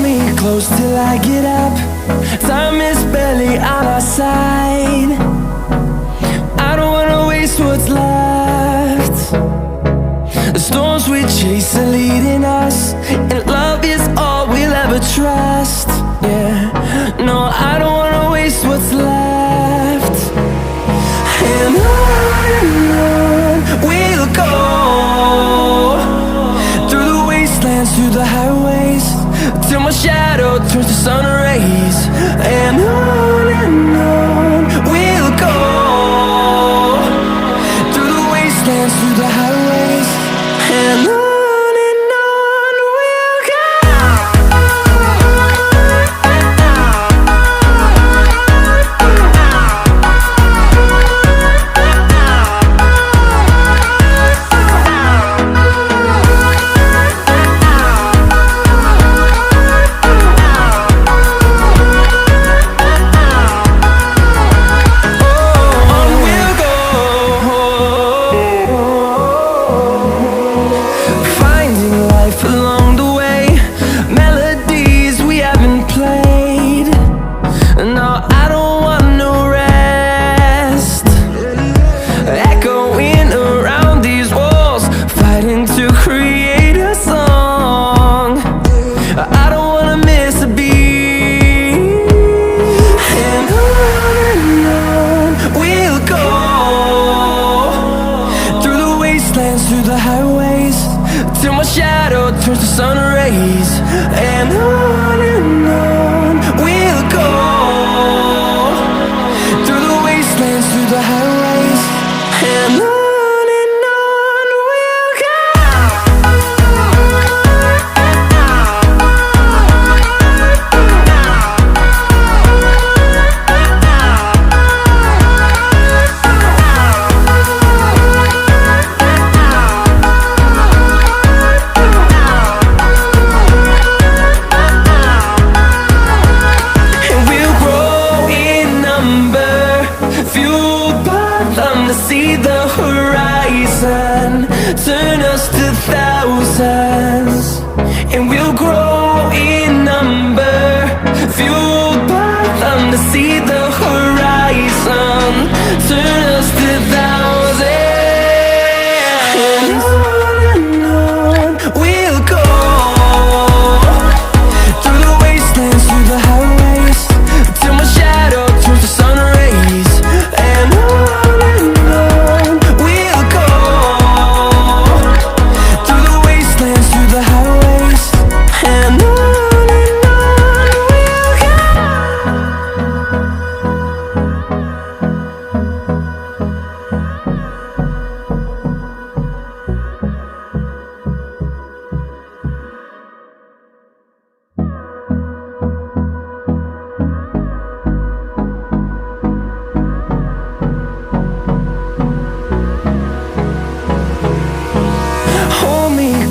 me close till I get up. Time is barely on our side. I don't wanna waste what's left. The storms we chase are leading us, and love is all we'll ever trust. Yeah, no, I don't wanna waste what's left. And on we'll go, through the wastelands, through the highways, till my shadow turns to sun rays. And on we'll go, through the wastelands, through the highways, and on we'll go. Through the highways, till my shadow turns to sun rays. And on we'll go, through the wastelands, through the highways, and on we'll go. To see the horizon turn us to thousands, and we'll grow in number, fueled by them. To see the horizon turn us to thousands, and on we'll go, through the wastelands, through the highways, till my shadow turns to sun rays. And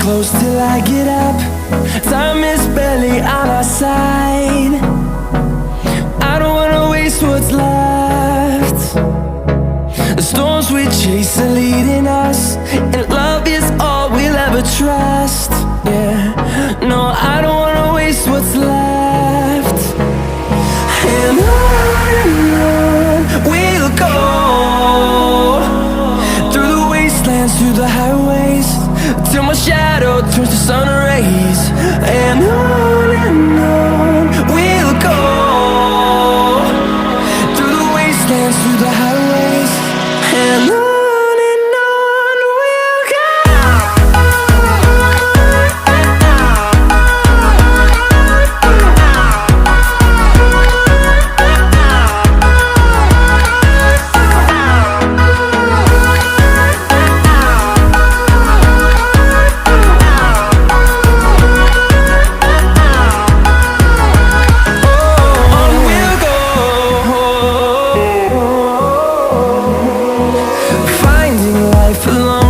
close till I get up. Time is barely on our side. I don't wanna waste what's left. The storms we chase are leading us, and love is all we'll ever trust. Yeah, no, I don't wanna waste what's left. And on we'll go, through the wastelands, through the highways, till my shadow turns to sun rays. And on we'll go, through the wastelands, through the highways, and on we'll go. Along